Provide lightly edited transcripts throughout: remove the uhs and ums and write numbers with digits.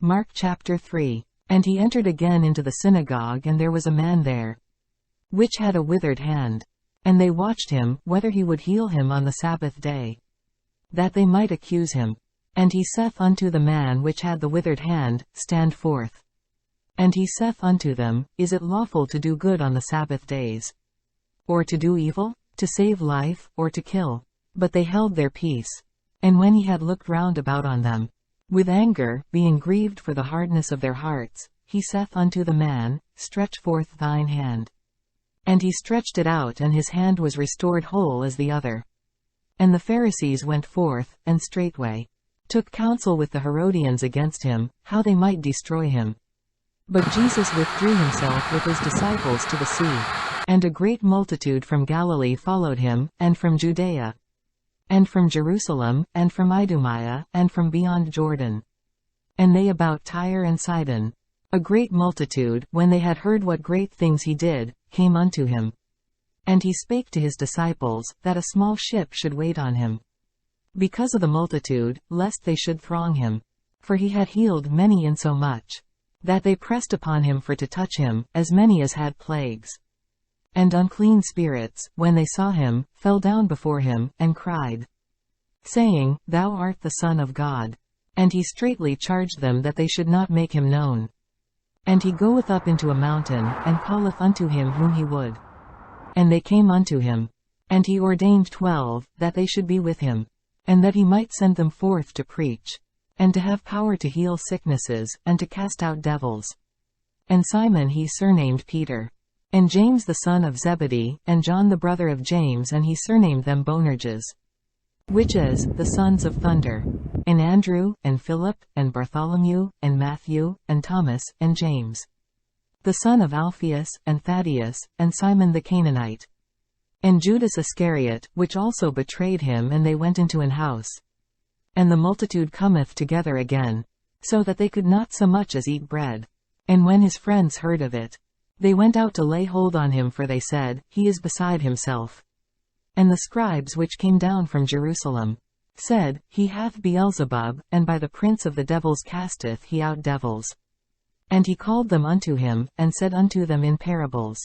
Mark chapter 3. And he entered again into the synagogue, and there was a man there, which had a withered hand. And they watched him, whether he would heal him on the Sabbath day, that they might accuse him. And he saith unto the man which had the withered hand, Stand forth. And he saith unto them, Is it lawful to do good on the Sabbath days, or to do evil, to save life, or to kill? But they held their peace. And when he had looked round about on them, with anger, being grieved for the hardness of their hearts, he saith unto the man, Stretch forth thine hand. And he stretched it out, and his hand was restored whole as the other. And the Pharisees went forth, and straightway took counsel with the Herodians against him, how they might destroy him. But Jesus withdrew himself with his disciples to the sea. And a great multitude from Galilee followed him, and from Judea, and from Jerusalem, and from Idumea, and from beyond Jordan, and they about Tyre and Sidon. A great multitude, when they had heard what great things he did, came unto him. And he spake to his disciples, that a small ship should wait on him, because of the multitude, lest they should throng him. For he had healed many insomuch, that they pressed upon him for to touch him, as many as had plagues. And unclean spirits, when they saw him, fell down before him, and cried, saying, Thou art the Son of God. And he straitly charged them that they should not make him known. And he goeth up into a mountain, and calleth unto him whom he would. And they came unto him. And he ordained 12, that they should be with him, and that he might send them forth to preach, and to have power to heal sicknesses, and to cast out devils. And Simon he surnamed Peter, and James the son of Zebedee, and John the brother of James, and he surnamed them Boanerges, which is, the sons of thunder, and Andrew, and Philip, and Bartholomew, and Matthew, and Thomas, and James, the son of Alphaeus, and Thaddeus, and Simon the Canaanite, and Judas Iscariot, which also betrayed him. And they went into an house. And the multitude cometh together again, so that they could not so much as eat bread. And when his friends heard of it, they went out to lay hold on him, for they said, He is beside himself. And the scribes which came down from Jerusalem said, He hath Beelzebub, and by the prince of the devils casteth he out devils. And he called them unto him, and said unto them in parables,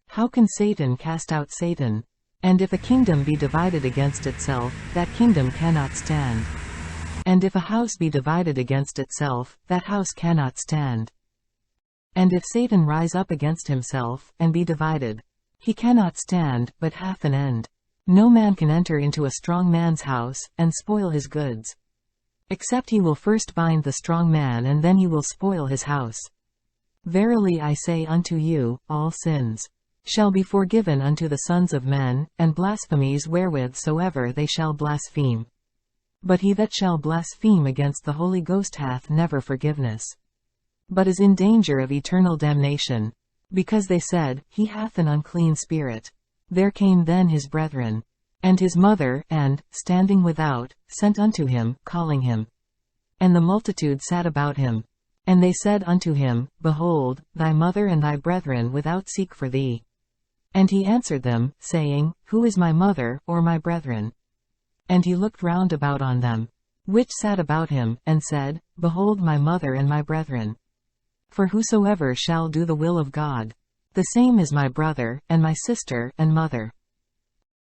How can Satan cast out Satan? And if a kingdom be divided against itself, that kingdom cannot stand. And if a house be divided against itself, that house cannot stand. And if Satan rise up against himself, and be divided, he cannot stand, but hath an end. No man can enter into a strong man's house, and spoil his goods, except he will first bind the strong man, and then he will spoil his house. Verily I say unto you, all sins shall be forgiven unto the sons of men, and blasphemies wherewith soever they shall blaspheme. But he that shall blaspheme against the Holy Ghost hath never forgiveness, but is in danger of eternal damnation, because they said, He hath an unclean spirit. There came then his brethren, and his mother, and, standing without, sent unto him, calling him. And the multitude sat about him. And they said unto him, Behold, thy mother and thy brethren without seek for thee. And he answered them, saying, Who is my mother, or my brethren? And he looked round about on them, which sat about him, and said, Behold my mother and my brethren. For whosoever shall do the will of God, the same is my brother, and my sister, and mother.